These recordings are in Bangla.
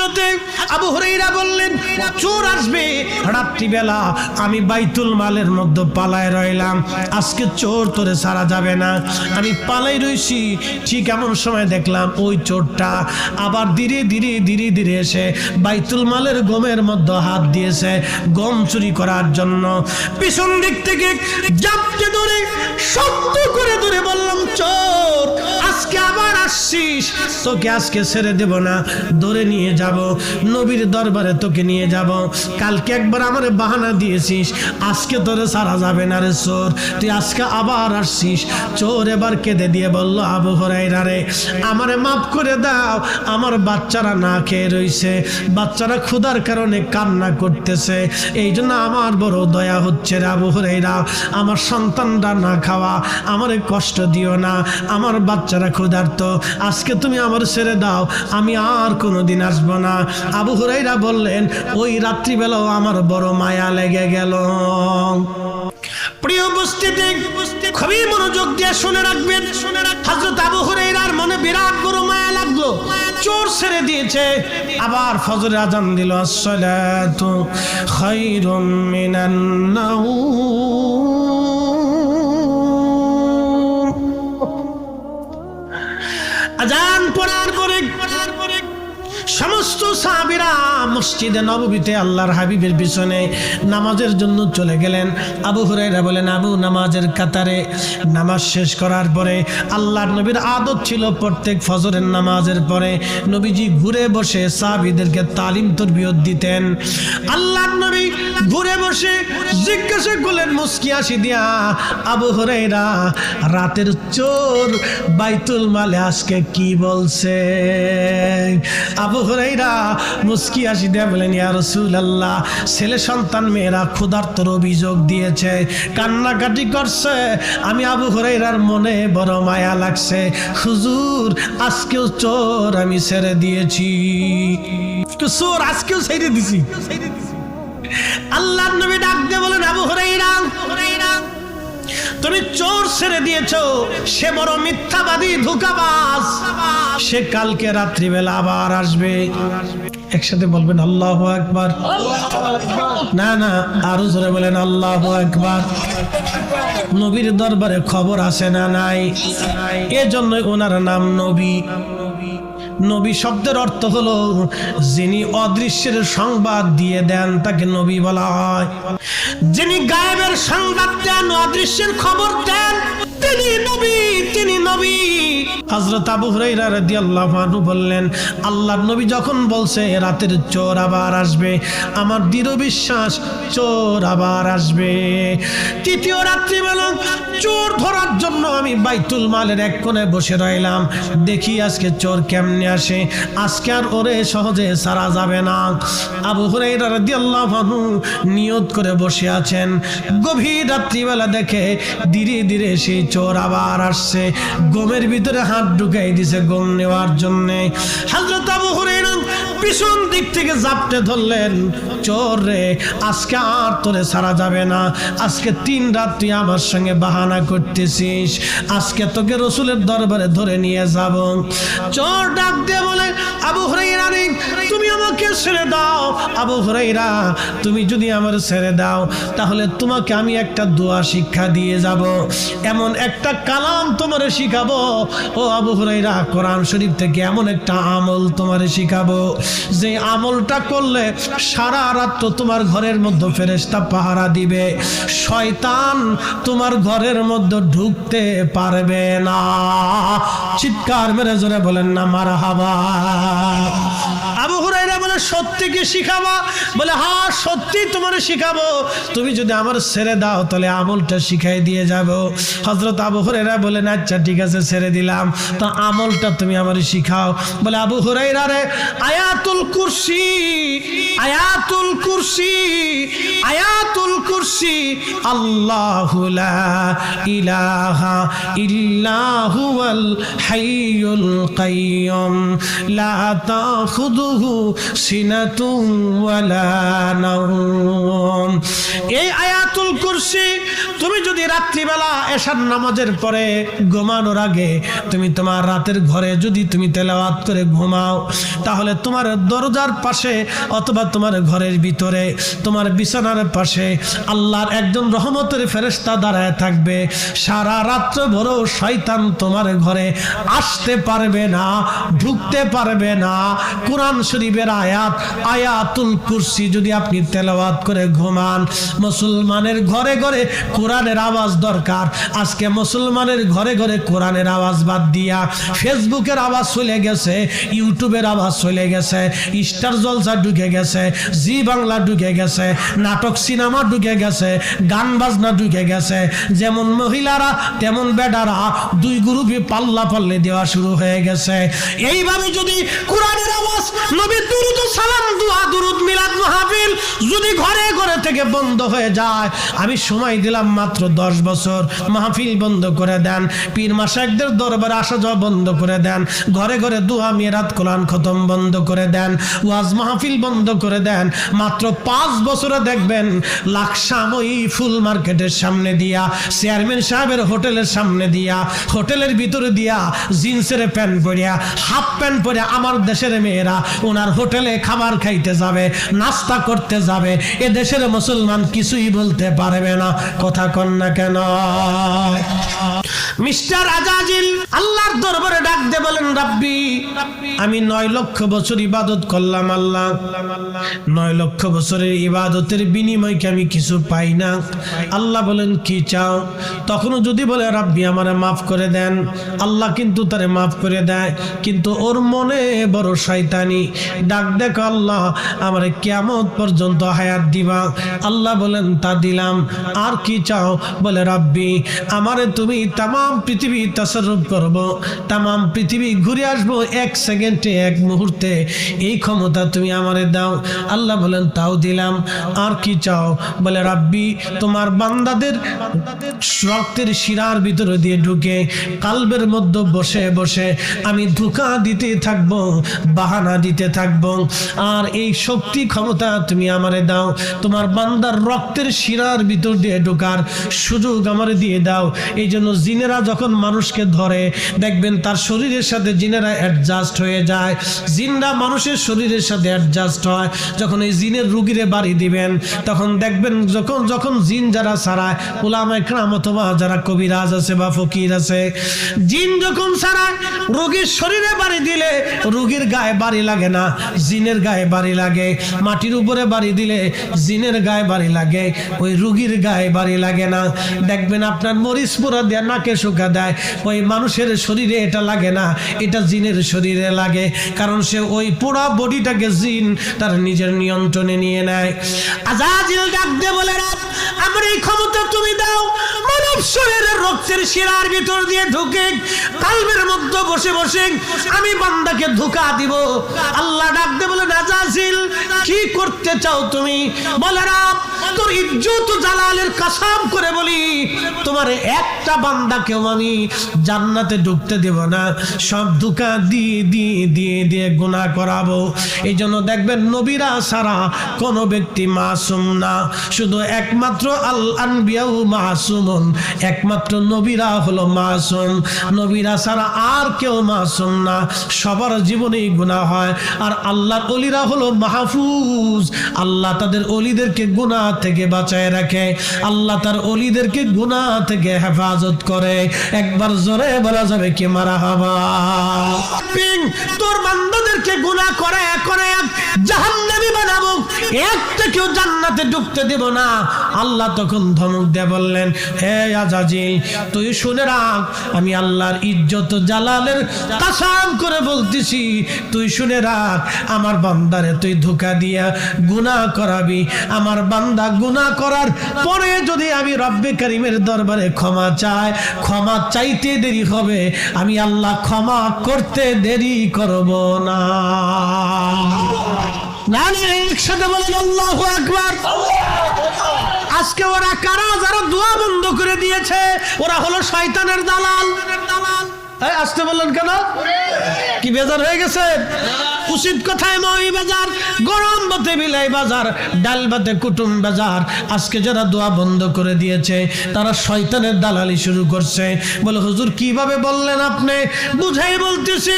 হযরতে আবু হুরায়রা বললেন চোর আসবে রাত্রিবেলা, আমি বাইতুল মালের মধ্যে পালায় রইলাম, আজকে চোর তোরে ছাড়া যাবে না। আমি পালাই রইছি, ঠিক এমন সময় দেখলাম ওই চোরটা আবার ধীরে ধীরে ধীরে ধীরে এসে বাইতুল মালের গমের মধ্যে হাত দিয়েছে গম চুরি করার জন্য। পিছন দিক থেকে জাপটে ধরে শক্ত করে ধরে বললাম চোর আজকে আবার আসছিস, তোকে আজকে ছেড়ে দেব না, ধরে নিয়ে যাব নবীর দরবারে, তোকে নিয়ে যাব। কালকে একবার আমারে বাহানা দিয়েছিস, আজকে তোরে ছাড়া যাবে না রে চোর, তুই আজকে আবার আসছিস। চোর এবার কেঁদে দিয়ে বলল আবু হুরায়রা রে আমারে মাফ করে দাও, আমার বাচ্চারা না খেয়ে রইছে, বাচ্চারা ক্ষুধার কারণে কান্না করতেছে, এই জন্য আমার বড় দয়া হচ্ছে রে আবু হুরায়রা, আমার সন্তানরা না খাওয়া, আমারে কষ্ট দিও না, আমার বাচ্চারা ক্ষুধার্ত, আজকে তুমি আমার ছেড়ে দাও, আমি আর কোনোদিন আসবো না। আবু হুরায়রা বললেন ওই রাত্রিবেলাও আমার বড় মায়া লেগে গেল। প্রিয় উপস্থিতি খুবই মনোযোগ দিয়ে শুনে রাখবেন, হযরত আবু হুরায়রার মনে বিরাট বড় মায়া লাগলো, চোর ছেড়ে দিয়েছে, আবার ফজরের আজান দিল, আসসালাতু খায়রুম মিনান নাওম। আজান পড়ার পরে সমস্ত সাহাবীরা মসজিদে নববীতে আল্লাহর হাবিবের পিছনে নামাজের জন্য চলে গেলেন। আবু হুরায়রা বলেন আবু নামাজের কাতারে নামাজ শেষ করার পরে আল্লাহর নবীর আদত ছিল প্রত্যেক ফজরের নামাজের পরে নবীজি ঘুরে বসে সাহাবীদেরকে তালিম তরবিয়ত দিতেন। আল্লাহর নবী ঘুরে বসে জিজ্ঞাসা করলেন মুস্কি হাসি দিয়া আবু হুরায়রা রাতের চোর বাইতুল মালে আজকে কি বলছে? আবু হুরায়রা মুস্কি হাসি দিয়ে বলেন ইয়া রাসূলুল্লাহ ছেলে সন্তান মেয়েরা ক্ষুধার্তর অভিযোগ দিয়েছে, কান্নাকাটি করছে, আমি আবু হুরায়রার মনে বড় মায়া লাগছে, হুজুর আজকেও চোর আমি ছেড়ে দিয়েছি, চোর আজকেও ছেড়ে দিছি। আল্লাহর নবী ডাক দিয়ে বলেন আবু হুরায়রা তুমি চোর ছেড়ে দিয়েছো, সে বড় মিথ্যাবাদী ধোঁকাবাজ, সে কালকে রাত্রিবেলা আবার আসবে। একসাথে বলবেন আল্লাহু আকবার। না না আরো জোরে বলেন আল্লাহু আকবার। নবীর দরবারে খবর আসে না নাই, এজন্যই ওনার নাম নবী। নবী শব্দের অর্থ হলো যিনি অদৃশ্যের সংবাদ দিয়ে দেন তাকে নবী বলা হয়, যিনি গায়েবের সংবাদ দেন, অদৃশ্যের খবর দেন, তিনি নবী, তিনি নবী। হযরত আবু হুরায়রা রাদিয়াল্লাহু আনহু বললেন আল্লাহর নবী যখন বলছে রাতের চোর আবার আসবে, আমার দৃঢ় বিশ্বাস চোর আবার আসবে। তৃতীয় রাত্রিবেলা চোর ধরার জন্য আমি বাইতুল মালের এক কোণে বসে রইলাম, দেখি আজকে চোর কেমনে আসে, আজকে আর ওরে সহজে ছাড়া যাবে না। আবু হুরায়রা রাদিয়াল্লাহু আনহু নিয়ত করে বসে আছেন, গভীর রাত্রিবেলা দেখে ধীরে ধীরে সেই চোর আবার আসছে, গমের ভিতরে হাত ঢুকাই দিছে গম নেওয়ার জন্য। হযরত আবু হুরায়রা পিছন দিক থেকে জাপটে ধরলেন, চোর রে আজকে আর তোরে ছাড়া যাবে না, আজকে 3 রাত তুই আমার সঙ্গে বাহানা করতেছিস, আজকে তোকে রাসূলের দরবারে ধরে নিয়ে যাব। চোর ডাক দিয়ে বলে আবু হুরায়রা রে তুমি আমাকে ছেড়ে দাও, আবু হুরায়রা তুমি যদি আমার ছেড়ে দাও তাহলে তোমাকে আমি একটা দোয়া শিক্ষা দিয়ে যাব, এমন একটা কালাম তোমারে শিখাবো ও আবু হুরায়রা, কোরআন শরীফ থেকে এমন একটা আমল তোমারে শিখাবো যে আমলটা করলে সারা রাত তো তোমার ঘরের মধ্যে ফেরেশতা পাহারা দিবে, শয়তান তোমার ঘরের মধ্যে ঢুকতে পারবে না। চিৎকার মেরে জোরে বলেন না মারহাবা। আবু হুরায়রা বলে সত্যি কি শিখাবা? বলে হ্যাঁ সত্যি তোমারে শিখাবো, তুমি যদি আমার ছেড়ে দাও তাহলে আমলটা শিখাই দিয়ে যাব। হযরত আবু হুরায়রা বলেন আচ্ছা ঠিক আছে ছেড়ে দিলাম, তো আমলটা তুমি আমারে শিখাও। বলে আবু হুরায়রা রে আয়াতুল কুরসি, আয়াতুল কুরসি, আয়াতুল কুরসি, আল্লাহু লা ইলাহা ইল্লা হুয়াল হাইয়ুল কাইয়্যুম লা তাখুযুহু সিনাতুন ওয়ালা নাওম। এই আয়াতুল কুরসি তুমি যদি রাত্রিবেলা এশার নামাজের পরে ঘুমানোর আগে তুমি তোমার রাতের ঘরে যদি তুমি তেলাওয়াত করে ঘুমাও, তাহলে তোমার দরজার পাশে অথবা তোমার ঘরের ভিতরে তোমার বিছানার পাশে আল্লাহর একজন রহমতের ফেরেশতা দাঁড়ায় থাকবে। সারা রাত্র ভর শয়তান তোমার ঘরে আসতে পারবে না, ঢুকতে পারবে না। কোরআন শরীফের আয়াতুল কুরসি যদি আপনি তেলাওয়াত করে ঘুমান, মুসলমানের ঘরে ঘরে কোরআনের আওয়াজ দরকার। আজকে মুসলমানের ঘরে ঘরে কোরআনের আওয়াজ বাদ দিয়া ফেসবুকের আওয়াজ চলে গেছে, ইউটিউবের আওয়াজ চলে গেছে, স্টার জলসা ঢুকে গেছে, জি বাংলা ঢুকে গেছে, নাটক সিনেমা ঢুকে গেছে, গান বাজনা ঢুকে গেছে। যেমন মহিলারা তেমন বেডারা দুই গ্রুপে পাল্লা পাল্লে দেওয়া শুরু হয়ে গেছে। এইভাবে যদি কোরআনের আওয়াজ, নবীর দুরূদ ও সালাম, দুআ দুরূদ মিলাদ মাহফিল যদি ঘরে ঘরে থেকে বন্ধ হয়ে যায়, আমি সময় দিলাম মাত্র 10 বছর, মাহফিল বন্ধ করে দেন, পীর মাশায়েখদের দরবারে আসা যাওয়া বন্ধ করে দেন, ঘরে ঘরে দুআ মিরাত কোরআন খতম বন্ধ করে দেন, ওয়াজ মাহফিল বন্ধ করে দেন, মাত্র 5 বছরে দেখবেন লাকসামই ফুল মার্কেটের সামনে দিয়া, চেয়ারম্যান সাহেবের হোটেলের সামনে দিয়া, হোটেলের ভিতরে দিয়া জিন্সের প্যান্ট পরিয়া, হাফ প্যান্ট পরে আমার দেশের মেয়েরা ওনার হোটেলে খাবার খাইতে যাবে, নাস্তা করতে যাবে। এ দেশের মুসলমান কিছুই বলতে পারবে না। কথা কন না কেন? মিস্টার আজাজিল আল্লাহর দরবারে ডাক দিয়ে বলেন, রাব্বি আমি 9 লক্ষ বছর ইবাদত করলাম আল্লাহ, 9 লক্ষ বছরের ইবাদতের বিনিময়ে কি আমি কিছু পাই না? আল্লাহ বলেন, কি চাও? তখনও যদি বলে রাব্বি আমারে মাফ করে দেন, আল্লাহ কিন্তু তারে মাফ করে দেয়, কিন্তু ওর মনে বড় শয়তানি। ডাক দেখো, আল্লাহ আমারে কিয়ামত পর্যন্ত হায়াত দিবা। আল্লাহ বলেন, তা দিলাম। আর কি চাও? বলে রাব্বি আমারে তুমি তামাম পৃথিবী তাসাররুফ করব, তামাম পৃথিবী ঘুরে আসবো 1 সেকেন্ডে, 1 মুহূর্তে, এই ক্ষমতা তুমি আমারে দাও। আল্লাহ বলেন, তাও দিলাম। আর কি চাও? বলে রাব্বি তোমার বান্দাদের রক্তের শিরার ভিতরে দিয়ে ঢুকে কালবের মধ্যে বসে বসে আমি ধোঁকা দিতে থাকবো, বাহানা দিতে থাকবো, আর এই শক্তি ক্ষমতা তুমি আমারে দাও। তোমার বান্দার রক্তের শিরার ভিতর দিয়ে ঢোকার সুযোগ আমারে দিয়ে দাও। এই জন্য জিনেরা যখন মানুষকে ধরে দেখবেন তার শরীরের সাথে জিনেরা অ্যাডজাস্ট হয়ে যায়, জিনরা মানুষের শরীরের সাথে অ্যাডজাস্ট হয়। যখন এই জিনের রুগীরে বাড়ি দিবেন তখন দেখবেন যখন জিন যারা ছাড়ায়, উলামায়ে কেরাম অথবা যারা কবিরাজ আছে বা ফকির আছে, জিন যখন ছাড়ায় রোগীর শরীরে বাড়ি দিলে রোগীর গায়ে বাড়ি লাগে না, জিনের গায়ে বাড়ি লাগে। মাটির উপরে বাড়ি দিলে জিনের গায়ে বাড়ি লাগে, ওই রোগীর গায়ে বাড়ি লাগে না। দেখবেন আপনার মরিচ পোড়া দিয়ে নাকে শুকা দেয়, ওই মানুষের শরীরে এটা লাগে না, এটা জিনের শরীরে লাগে, কারণ সে ওই পোড়া বডিটাকে জিন তার নিজের নিয়ন্ত্রণে নিয়ে নেয়। আজাজিল ডাক দিয়ে বলে, রাত আমার এই ক্ষমতা তুমি দাও, মানব শরীরের রক্তের শিরার ভিতর দিয়ে ঢুকে কালবের মধ্যে বসে বসে আমি বান্দাকে ধোঁকা দিব। আল্লাহ ডাক দিয়ে বলে, আজাজিল কি করতে চাও তুমি? বলে, রাত তোর ইজ্জত জালালের কসম করে বলি, তোমার একটা বান্দাকেও আমি জান্নাতে ঢুকতে দেব না, সব ধোঁকা দিয়ে দিয়ে দিয়ে দিয়ে গুনাহ করাবো। এই জন্য দেখবেন নবীরা ছাড়া কোনো ব্যক্তি মাসুম না, শুধু একমাত্র আল আনবিয়াউ মাসুমুন, একমাত্র নবীরা হলো মাসুম। নবীরা ছাড়া আর কেউ মাসুম না, সবার জীবনেই গুনাহ হয়। আর আল্লাহর ওলিরা হলো মাহফুজ, আল্লাহ তাদের ওলিদেরকে গুনাহ থেকে বাঁচায় রাখে, আল্লাহ তার ওলিদেরকে গুনাহ থেকে হেফাজত করে। একবার জোরে বলা যাবে কি মারহাবা? তোর বান্দাদেরকে গুনাহ করে করে জাহান্নামী বানাবো, একটা কেউ জান্নাতে ঢুকতে দেব না। আল্লাহ তখন ধমক দিয়ে বললেন, হে আজাজিল তুই শুনে রাখ, আমি আল্লাহর ইজ্জত জালালের কসম করে বলতেছি, তুই শুনে রাখ, আমার বান্দারে তুই ধোঁকা দিয়া গুনাহ করাবি। আমার বান্দা গুনাহ করার পরে যদি আমি রব্বে কারীমের দরবারে ক্ষমা চাই, ক্ষমা চাইতে দেরি হবে, আমি আল্লাহ ক্ষমা করতে দেরি করব না। একসাথে বলেন আল্লাহু আকবার। আজকে ওরা কারা যারা দোয়া বন্ধ করে দিয়েছে, ওরা হলো শয়তানের দালাল। আসতে বললেন কেন? কি বেজার হয়ে গেছে? উচিত কথায় মই বাজার, গরম ভাতে বিলাই বাজার, ডাল ভাতে কুটুম বাজার। আজকে যারা দোয়া বন্ধ করে দিয়েছে তারা শয়তানের দালালি শুরু করছে। বলে হুজুর কিভাবে বললেন আপনি? বুঝাই বলতেছি,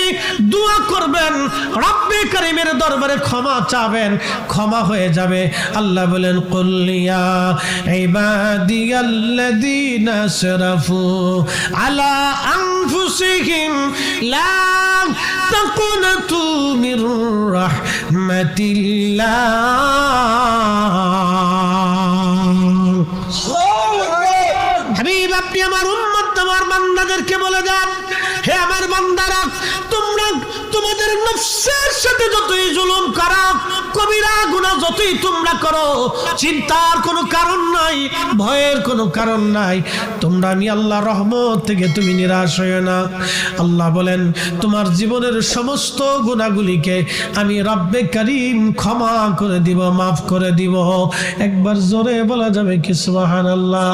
দোয়া করবেন, রব্বে কারীমের দরবারে ক্ষমা চাবেন, ক্ষমা হয়ে যাবে। আল্লাহ বলেন কুল ইয়া ইবাদিয়াল্লাযীনা আসরাফু আলা আনফুসিহিম লা তাকুনাতু মির রাহমাতিল্লাহ। হাবিব আপনি আমার উম্মত, আমার বান্দাদেরকে বলে যান, হে আমার বান্দারা, তোমরা তোমাদের নফসের সাথে যতই জুলুম করো, কবিরা গুনাহ যতই তোমরা করো, চিন্তার কোনো কারণ নাই, ভয়ের কোনো কারণ নাই। তোমরা আমি আল্লাহর রহমত থেকে তুমি নিরাশ হয়ো না। আল্লাহ বলেন তোমার জীবনের সমস্ত গুনাহগুলিকে আমি রব্বে কারীম ক্ষমা করে দিব, মাফ করে দিব। একবার জোরে বলা যাবে কি সুবহানাল্লাহ?